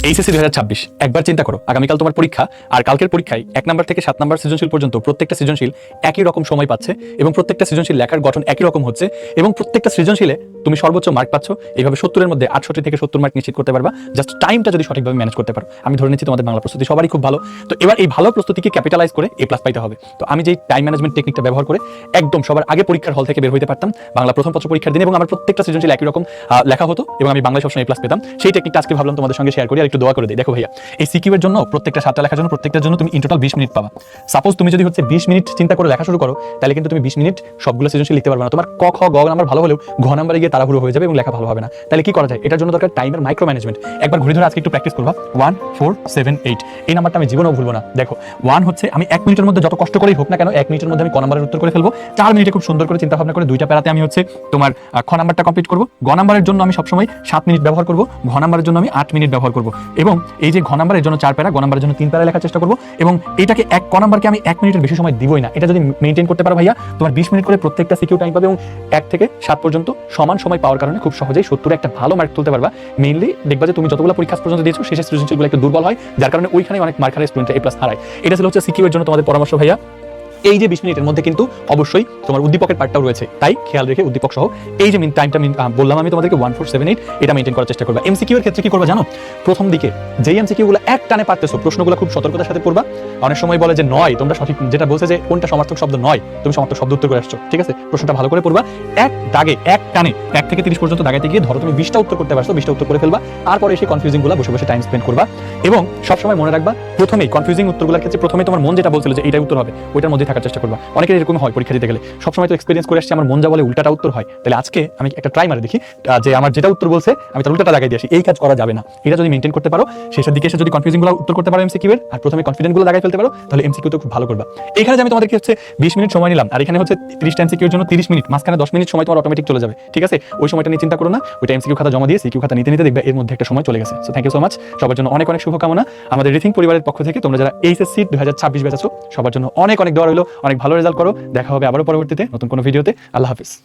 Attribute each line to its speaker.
Speaker 1: HSC 2026 একবার চিন্তা করো, আগামীকাল তোমার পরীক্ষা, আর কালকের পরীক্ষায় 1 নাম্বার থেকে 7 নাম্বার সৃজনশীল পর্যন্ত প্রত্যেকটা সৃজনশীল একই রকম সময় পাচ্ছে এবং প্রত্যেকটা সৃজনশীল লেখার গঠন একই রকম হচ্ছে এবং প্রত্যেকটা সৃজনশীলে তুমি সর্বোচ্চ মার্ক পাচ্ছ। এইভাবে 70-এর মধ্যে 68 থেকে 70 মার্ক নিশ্চিত করতে পারবা, জাস্ট টাইমটা যদি সঠিকভাবে ম্যানেজ করতে পারো। আমি ধরে নিচ্ছি তোমাদের বাংলা প্রস্তুতি সবারই খুব ভালো, তো এবার এই ভালো প্রস্তুতিকে ক্যাপিটালাইজ করে এ প্লাস পাইতে হবে। তো আমি যেই টাইম ম্যানেজমেন্ট টেকনিকটা ব্যবহার করে একদম সবার আগে পরীক্ষার হল থেকে বের হইতে পারতাম বাংলা প্রথম পত্র পরীক্ষার দিন, এবং আমার প্রত্যেকটা সৃজনশীল একই রকম লেখা হতো এবং আমি বাংলায় সবসময় এ প্লাস পেতাম। সেই টেকনিকটা আজকে ভাবলাম তোমাদের সঙ্গে শেয়ার করি আর একটু দোয়া করে দিই। দেখো ভাইয়া, এই সিকিউ এর জন্য প্রত্যেকটা 7টা লেখার জন্য প্রত্যেকটার জন্য তুমি ইন টোটাল 20 মিনিট পাবা। সাপোজ তুমি যদি হচ্ছে 20 মিনিট চিন্তা করে লেখা শুরু করো, তাহলে কিন্তু তুমি 20 মিনিট সবগুলো সৃজনশীল লিখতে পারবে না। তোমার ক খ গ নাম্বার ভালো হলেও ঘ নাম্বারে গিয়ে তাড়াহুড়ো হয়ে যাবে এবং লেখা ভালো হবে না। তাহলে কি করা যায়? এটার জন্য দরকার টাইমের মাইক্রো ম্যানেজমেন্ট। একবার ঘুরে ধরে আজকে একটু প্র্যাকটিস করবা। 1 4 7 8 এই নাম্বারটা আমি জীবনেও ভুলবো না। দেখো 1 হচ্ছে আমি 1 মিনিটের মধ্যে যত কষ্ট করেই হোক না কেন 1 মিনিটের মধ্যে আমি ক নাম্বারের উত্তর করে ফেলবো। 4 মিনিটে খুব সুন্দর করে চিন্তা ভাবনা করে দুইটা প্যারাতে আমি হচ্ছে তোমার খ নাম্বারটা কমপ্লিট করবো। গ নাম্বারের জন্য আমি সবসময় 7 মিনিট ব্যবহার করবো, ঘ নাম্বারের জন্য আমি 8 মিনিট ব্যবহার করবো। এবং এই যে ঘ নাম্বারের জন্য 4 প্যারা, গ নাম্বারের জন্য 3 প্যারা লেখার চেষ্টা করবো। এবং এটাকে ক নাম্বারকে আমি 1 মিনিটের বেশি সময় দিবই না। এটা যদি মেইনটেইন করতে পারো ভাইয়া, তোমার 20 মিনিট করে প্রত্যেকটা সিকিউ টাইম পাবে এবং 1 থেকে 7 পর্যন্ত সমান সময় পাওয়ার কারণে খুব সহজেই 70 একটা ভালো মার্ক তুলতে পারবা। মেইনলি দেখবা যে তুমি যতগুলো পরীক্ষা পর্যন্ত দিয়েছো শেষের সৃজনশীলগুলো একটু দুর্বল হয়, যার কারণে ওইখানে অনেক মার্ক হারায় স্টুডেন্টরা এ প্লাস হারায়। এটা ছিল হচ্ছে সিকিউ এর জন্য তোমাদের পরামর্শ ভাইয়া। এই যে 20 মিনিটের মধ্যে কিন্তু অবশ্যই তোমার উদ্দীপকের পার্টটাও রয়েছে, তাই খেয়াল রেখে উদ্দীপক সহ এই যে টাইমটা বললাম আমি তোমাদেরকে 1 4 7 8 এটা মেইনটেইন করার চেষ্টা করবা। এমসিকিউ এর ক্ষেত্রে কি করবা জানো? প্রথম দিকে যেই এমসিকিউগুলো এক টানে পারতেছো প্রশ্নগুলো খুব সতর্কতার সাথে পড়বা। অনেক সময় বলে যে নয়, তোমরা সঠিক যেটা বলছে যে কোনটা সমার্থক শব্দ নয়, তুমি সমার্থক শব্দ উত্তর করে আসছো, ঠিক আছে? প্রশ্নটা ভালো করে পড়বা, এক দাগে এক টানে 1 থেকে 30 পর্যন্ত দাগাইতে গিয়ে ধরো তুমি 20টা উত্তর করতে পারছো, 20টা উত্তর করে ফেলবা। তারপরে সেই কনফিউজিংগুলো বসে বসে টাইম স্পেন্ড করবা। এবং সবসময় মনে রাখবা প্রথমেই কনফিউজিং উত্তরগুলোর ক্ষেত্রে প্রথমে তোমার মন যেটা বলছিল যে এটাই উত্তর হবে ওইটার মধ্যে থাকার চেষ্টা করবা। অনেকের এরকম হয় পরীক্ষা দিতে গেলে, সবসময় তো এক্সপেরিয়েন্স করে আসছে আমার মন যা বলে উল্টাটা উত্তর হয়। তাহলে আজকে আমি একটা ট্রাই মারে দেখি যে আমার যেটা উত্তর বলছে আমি তার উল্টাটা লাগাই দিয়ে আসি। এই কাজ করা যাবে না। এটা যদি মেইনটেইন করতে পারো, শেষের দিকে এসে যদি কনফিউজিংগুলো উত্তর করতে পারো এমসিকিউ এর, আর প্রথমে কনফিডেন্টগুলো লাগাই ফেলতে পারো, তাহলে এমসিকিউ তো খুব ভালো করবা। এখানে যে আমি তোমাদেরকে হচ্ছে 20 মিনিট সময় নিলাম, আর এখানে হচ্ছে 30টা এমসিকিউ এর জন্য 30 মিনিট, মাঝখানে 10 মিনিট সময় তোমার অটোমেটিক চলে যাবে, ঠিক আছে? ওই সময়টা নিয়ে চিন্তা করো না, ওইটা এমসিকিউ খাতা জমা দিয়ে সিকিউ খাতা নিতে নিতে দেখবে এর মধ্যে একটা সময় চলে গেছে। So thank you so much, সবার জন্য অনেক অনেক শুভকামনা। আমাদের রিথিং পরিবারের পক্ষ থেকে তোমরা যারা এইচএসসি 2026 ব্যাচ আছো সবার জন্য অনেক অনেক দোয়া রইলো, অনেক ভালো রেজাল্ট করো। দেখা হবে আবারও পরবর্তীতে নতুন কোনো ভিডিওতে। আল্লাহ হাফেজ।